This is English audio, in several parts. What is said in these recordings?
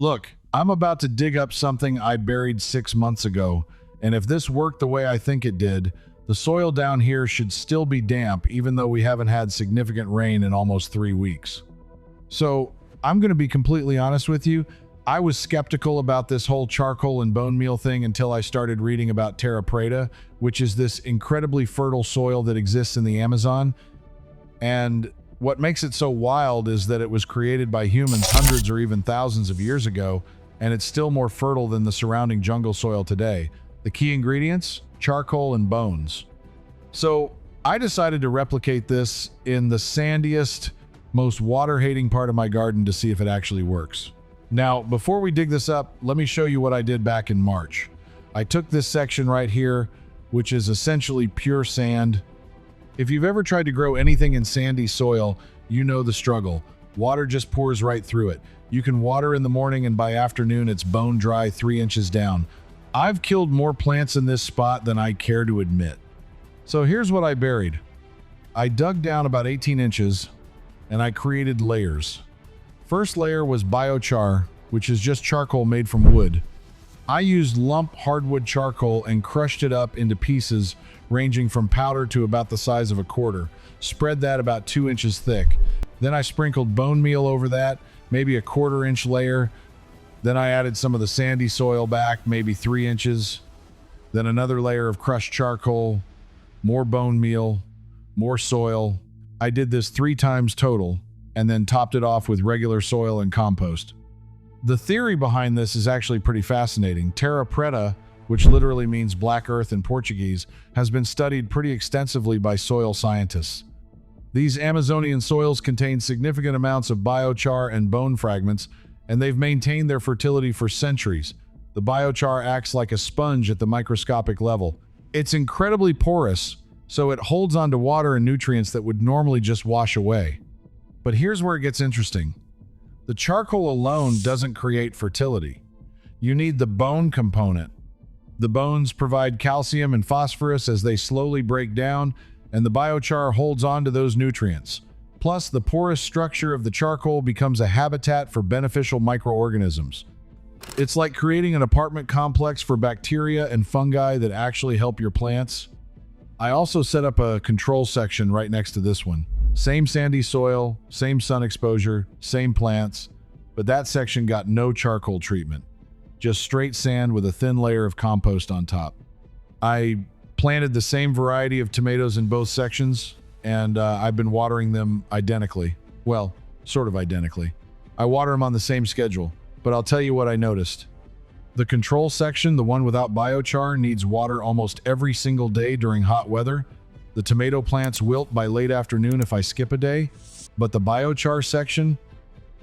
Look, I'm about to dig up something I buried 6 months ago, and if this worked the way I think it did, the soil down here should still be damp even though we haven't had significant rain in almost 3 weeks. So, I'm going to be completely honest with you. I was skeptical about this whole charcoal and bone meal thing until I started reading about Terra Preta, which is this incredibly fertile soil that exists in the Amazon. And what makes it so wild is that it was created by humans hundreds or even thousands of years ago, and it's still more fertile than the surrounding jungle soil today. The key ingredients? Charcoal and bones. So I decided to replicate this in the sandiest, most water-hating part of my garden to see if it actually works. Now, before we dig this up, let me show you what I did back in March. I took this section right here, which is essentially pure sand. If you've ever tried to grow anything in sandy soil, you know the struggle. Water just pours right through it. You can water in the morning and by afternoon it's bone dry 3 inches down. I've killed more plants in this spot than I care to admit. So here's what I buried. I dug down about 18 inches and I created layers. First layer was biochar, which is just charcoal made from wood. I used lump hardwood charcoal and crushed it up into pieces ranging from powder to about the size of a quarter. Spread that about 2 inches thick. Then I sprinkled bone meal over that, maybe a 1/4 inch layer. Then I added some of the sandy soil back, maybe 3 inches. Then another layer of crushed charcoal, more bone meal, more soil. I did this 3 times total, and then topped it off with regular soil and compost. The theory behind this is actually pretty fascinating. Terra Preta, which literally means black earth in Portuguese, has been studied pretty extensively by soil scientists. These Amazonian soils contain significant amounts of biochar and bone fragments, and they've maintained their fertility for centuries. The biochar acts like a sponge at the microscopic level. It's incredibly porous, so it holds onto water and nutrients that would normally just wash away. But here's where it gets interesting. The charcoal alone doesn't create fertility. You need the bone component. The bones provide calcium and phosphorus as they slowly break down, and the biochar holds on to those nutrients. Plus, the porous structure of the charcoal becomes a habitat for beneficial microorganisms. It's like creating an apartment complex for bacteria and fungi that actually help your plants. I also set up a control section right next to this one. Same sandy soil, same sun exposure, same plants, but that section got no charcoal treatment. Just straight sand with a thin layer of compost on top. I planted the same variety of tomatoes in both sections, and I've been watering them identically. Well, sort of identically. I water them on the same schedule, but I'll tell you what I noticed. The control section, the one without biochar, needs water almost every single day during hot weather. The tomato plants wilt by late afternoon if I skip a day, but the biochar section,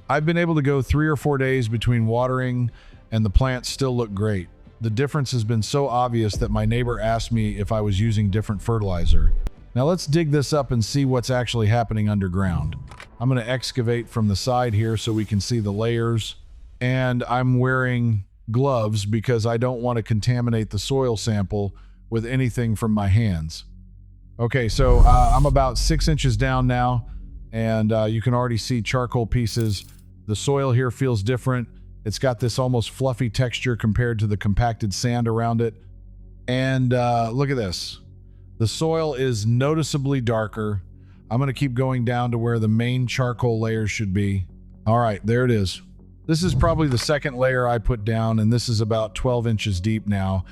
I've been able to go 3 or 4 days between watering and the plants still look great. The difference has been so obvious that my neighbor asked me if I was using different fertilizer. Now let's dig this up and see what's actually happening underground. I'm going to excavate from the side here so we can see the layers, and I'm wearing gloves because I don't want to contaminate the soil sample with anything from my hands. Okay, so I'm about 6 inches down now, and you can already see charcoal pieces. The soil here feels different. It's got this almost fluffy texture compared to the compacted sand around it. And look at this. The soil is noticeably darker. I'm going to keep going down to where the main charcoal layers should be. All right, there it is. This is probably the second layer I put down, and this is about 12 inches deep now.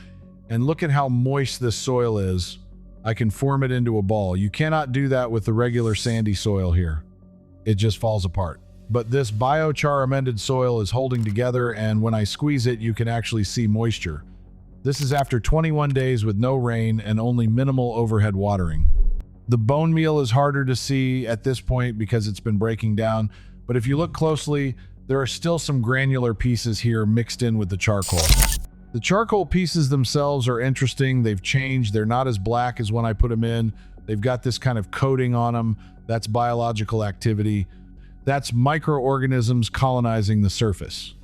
And look at how moist this soil is. I can form it into a ball. You cannot do that with the regular sandy soil here. It just falls apart. But this biochar amended soil is holding together, and when I squeeze it, you can actually see moisture. This is after 21 days with no rain and only minimal overhead watering. The bone meal is harder to see at this point because it's been breaking down, but if you look closely, there are still some granular pieces here mixed in with the charcoal. The charcoal pieces themselves are interesting. They've changed. They're not as black as when I put them in. They've got this kind of coating on them. That's biological activity. That's microorganisms colonizing the surface.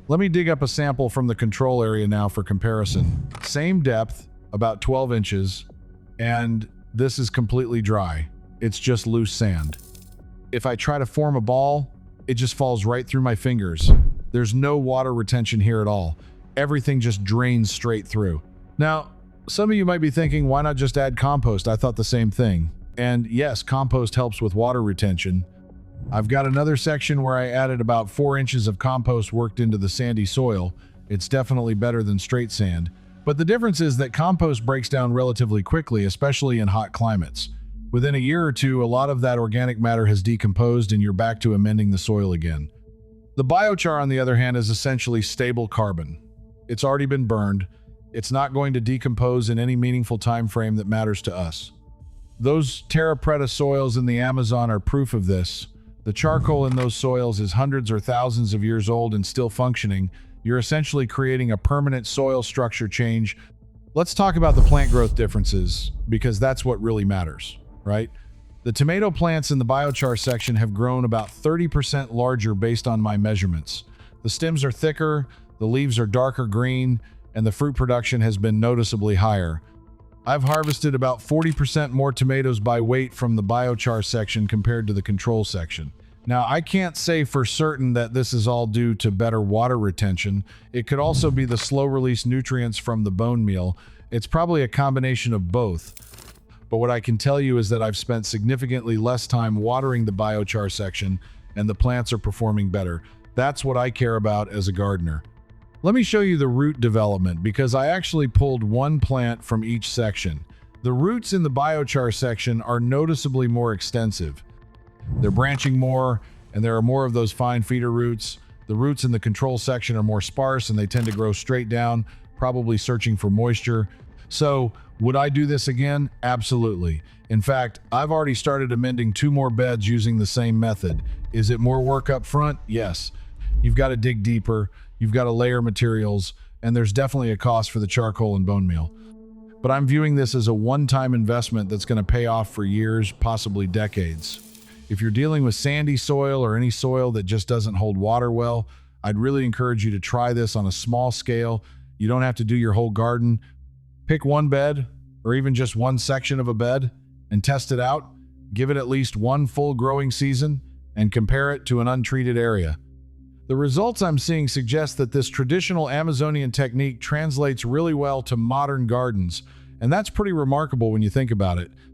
Let me dig up a sample from the control area now for comparison. Same depth, about 12 inches, and this is completely dry. It's just loose sand. If I try to form a ball, it just falls right through my fingers. There's no water retention here at all. Everything just drains straight through. Now, some of you might be thinking, why not just add compost? I thought the same thing. And yes, compost helps with water retention. I've got another section where I added about 4 inches of compost worked into the sandy soil. It's definitely better than straight sand. But the difference is that compost breaks down relatively quickly, especially in hot climates. Within a year or two, a lot of that organic matter has decomposed and you're back to amending the soil again. The biochar, on the other hand, is essentially stable carbon. It's already been burned. It's not going to decompose in any meaningful time frame that matters to us. Those Terra Preta soils in the Amazon are proof of this. The charcoal in those soils is hundreds or thousands of years old and still functioning. You're essentially creating a permanent soil structure change. Let's talk about the plant growth differences, because that's what really matters, right? The tomato plants in the biochar section have grown about 30% larger based on my measurements. The stems are thicker, the leaves are darker green, and the fruit production has been noticeably higher. I've harvested about 40% more tomatoes by weight from the biochar section compared to the control section. Now, I can't say for certain that this is all due to better water retention. It could also be the slow-release nutrients from the bone meal. It's probably a combination of both. But what I can tell you is that I've spent significantly less time watering the biochar section, and the plants are performing better. That's what I care about as a gardener. Let me show you the root development, because I actually pulled one plant from each section. The roots in the biochar section are noticeably more extensive. They're branching more, and there are more of those fine feeder roots. The roots in the control section are more sparse, and they tend to grow straight down, probably searching for moisture. So, would I do this again? Absolutely. In fact, I've already started amending 2 more beds using the same method. Is it more work up front? Yes. You've got to dig deeper, you've got to layer materials, and there's definitely a cost for the charcoal and bone meal. But I'm viewing this as a one-time investment that's going to pay off for years, possibly decades. If you're dealing with sandy soil or any soil that just doesn't hold water well, I'd really encourage you to try this on a small scale. You don't have to do your whole garden. Pick one bed, or even just one section of a bed, and test it out. Give it at least 1 full growing season, and compare it to an untreated area. The results I'm seeing suggest that this traditional Amazonian technique translates really well to modern gardens, and that's pretty remarkable when you think about it.